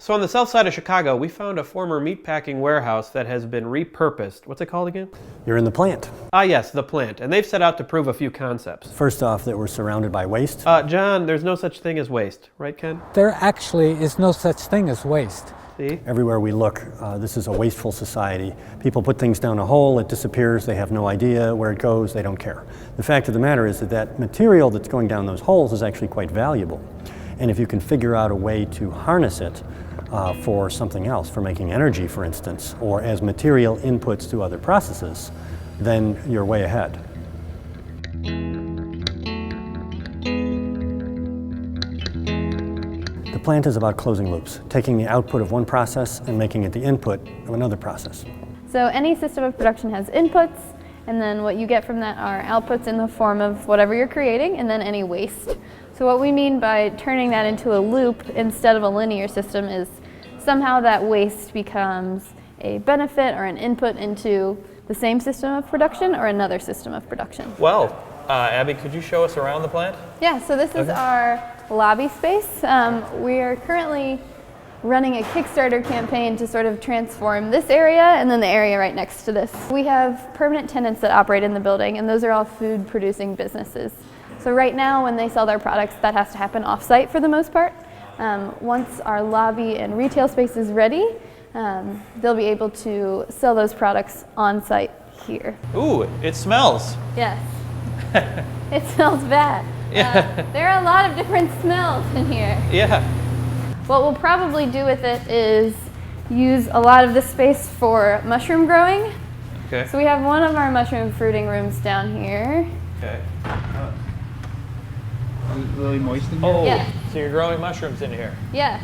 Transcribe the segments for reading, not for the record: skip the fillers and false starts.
So on the south side of Chicago, we found a former meatpacking warehouse that has been repurposed. What's it called again? You're in the plant. Ah, yes, the plant. And they've set out to prove a few concepts. First off, that we're surrounded by waste. John, there's no such thing as waste, right, Ken? There actually is no such thing as waste. See? Everywhere we look, this is a wasteful society. People put things down a hole, it disappears, they have no idea where it goes, they don't care. The fact of the matter is that material that's going down those holes is actually quite valuable. And if you can figure out a way to harness it for something else, for making energy, for instance, or as material inputs to other processes, then you're way ahead. The plant is about closing loops, taking the output of one process and making it the input of another process. So any system of production has inputs, and then what you get from that are outputs in the form of whatever you're creating, and then any waste. So what we mean by turning that into a loop instead of a linear system is somehow that waste becomes a benefit or an input into the same system of production or another system of production. Well, Abby, could you show us around the plant? Yeah, so this is our lobby space. We are currently running a Kickstarter campaign to sort of transform this area and then the area right next to this. We have permanent tenants that operate in the building, and those are all food producing businesses. So right now when they sell their products, that has to happen off-site for the most part. Once our lobby and retail space is ready, they'll be able to sell those products on-site here. Ooh, it smells. Yes. It smells bad. There are a lot of different smells in here. Yeah. What we'll probably do with it is use a lot of this space for mushroom growing. Okay. So we have one of our mushroom fruiting rooms down here. Okay. Is it really moist in here? Oh, Yeah. so you're growing mushrooms in here. Yes.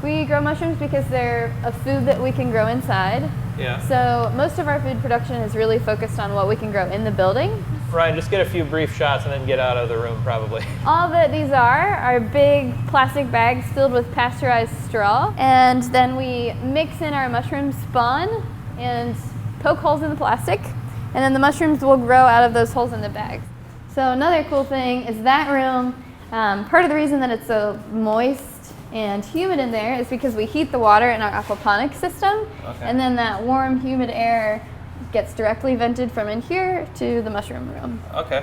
We grow mushrooms because they're a food that we can grow inside. Yeah. So most of our food production is really focused on what we can grow in the building. Ryan, just get a few brief shots and then get out of the room probably. All that these are big plastic bags filled with pasteurized straw. And then we mix in our mushroom spawn and poke holes in the plastic. And then the mushrooms will grow out of those holes in the bags. So another cool thing is that room, part of the reason that it's so moist and humid in there is because we heat the water in our aquaponics system. Okay. And then that warm, humid air gets directly vented from in here to the mushroom room. Okay.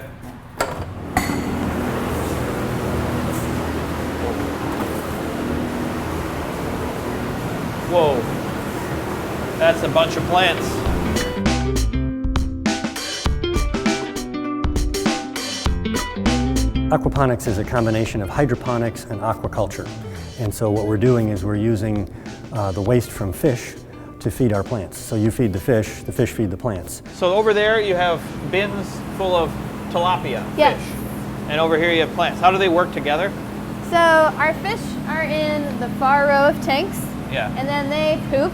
Whoa. That's a bunch of plants. Aquaponics is a combination of hydroponics and aquaculture. And so what we're doing is we're using the waste from fish to feed our plants. So you feed the fish feed the plants. So over there you have bins full of tilapia Yes. fish. And over here you have plants. How do they work together? So our fish are in the far row of tanks. Yeah. And then they poop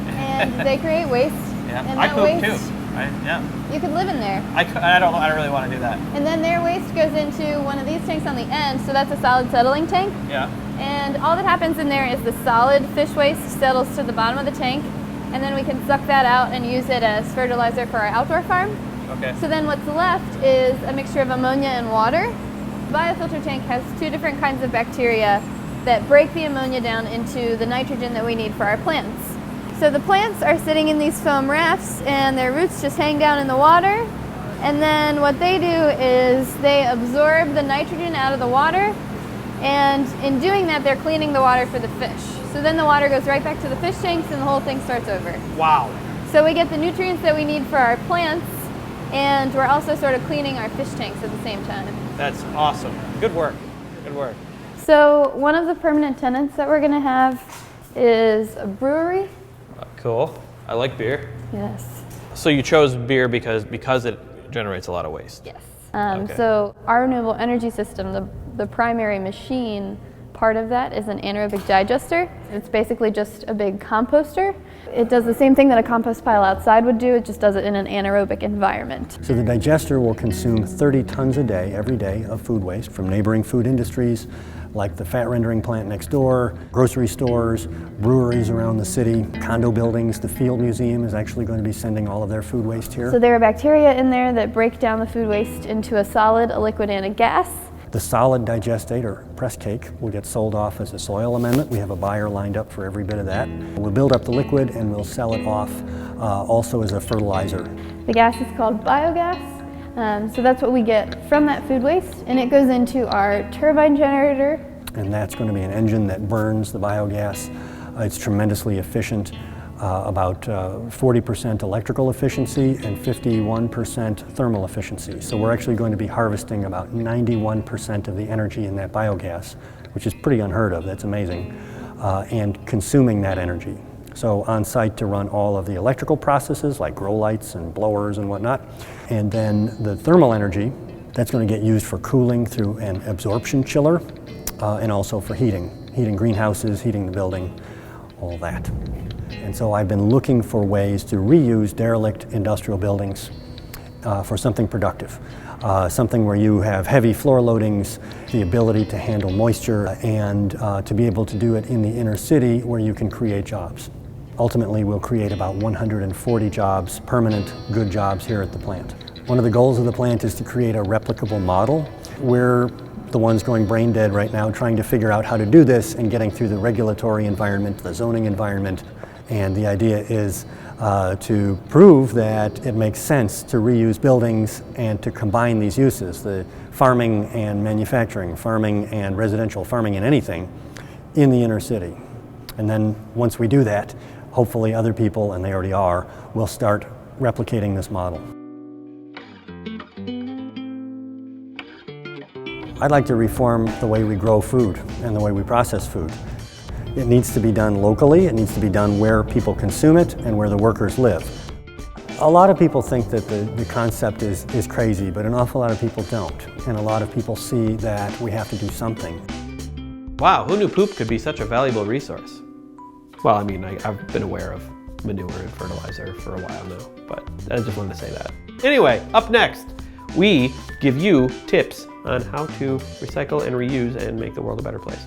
and they create waste. Yeah. And I that poop waste, too. Right? Yeah. You could live in there. I don't really want to do that. And then their waste goes into one of these tanks on the end, so that's a solid settling tank. Yeah. And all that happens in there is the solid fish waste settles to the bottom of the tank, and then we can suck that out and use it as fertilizer for our outdoor farm. Okay. So then what's left is a mixture of ammonia and water. The biofilter tank has two different kinds of bacteria that break the ammonia down into the nitrogen that we need for our plants. So the plants are sitting in these foam rafts and their roots just hang down in the water. And then what they do is they absorb the nitrogen out of the water, and in doing that they're cleaning the water for the fish. So then the water goes right back to the fish tanks and the whole thing starts over. Wow. So we get the nutrients that we need for our plants, and we're also sort of cleaning our fish tanks at the same time. That's awesome. Good work. Good work. So one of the permanent tenants that we're gonna have is a brewery. Cool. I like beer. Yes. So you chose beer because it generates a lot of waste. Yes. Okay. So our renewable energy system, the primary machine part of that is an anaerobic digester. It's basically just a big composter. It does the same thing that a compost pile outside would do, it just does it in an anaerobic environment. So the digester will consume 30 tons a day, every day, of food waste from neighboring food industries, like the fat rendering plant next door, grocery stores, breweries around the city, condo buildings. The Field Museum is actually going to be sending all of their food waste here. So there are bacteria in there that break down the food waste into a solid, a liquid, and a gas. The solid digestate or press cake will get sold off as a soil amendment. We have a buyer lined up for every bit of that. We'll build up the liquid and we'll sell it off also as a fertilizer. The gas is called biogas, so that's what we get from that food waste, and it goes into our turbine generator. And that's going to be an engine that burns the biogas. It's tremendously efficient, about 40% electrical efficiency and 51% thermal efficiency. So we're actually going to be harvesting about 91% of the energy in that biogas, which is pretty unheard of, that's amazing, and consuming that energy. So on site to run all of the electrical processes like grow lights and blowers and whatnot. And then the thermal energy, that's going to get used for cooling through an absorption chiller and also for heating greenhouses, heating the building, all that. And so I've been looking for ways to reuse derelict industrial buildings for something productive. Something where you have heavy floor loadings, the ability to handle moisture, and to be able to do it in the inner city where you can create jobs. Ultimately, we'll create about 140 jobs, permanent, good jobs here at the plant. One of the goals of the plant is to create a replicable model. We're the ones going brain dead right now trying to figure out how to do this and getting through the regulatory environment, the zoning environment. And the idea is to prove that it makes sense to reuse buildings and to combine these uses, the farming and manufacturing, farming and residential, farming and anything in the inner city. And then once we do that, hopefully other people, and they already are, will start replicating this model. I'd like to reform the way we grow food and the way we process food. It needs to be done locally, it needs to be done where people consume it and where the workers live. A lot of people think that the concept is crazy, but an awful lot of people don't. And a lot of people see that we have to do something. Wow, who knew poop could be such a valuable resource? Well, I mean, I've been aware of manure and fertilizer for a while now, but I just wanted to say that. Anyway, up next, we give you tips on how to recycle and reuse and make the world a better place.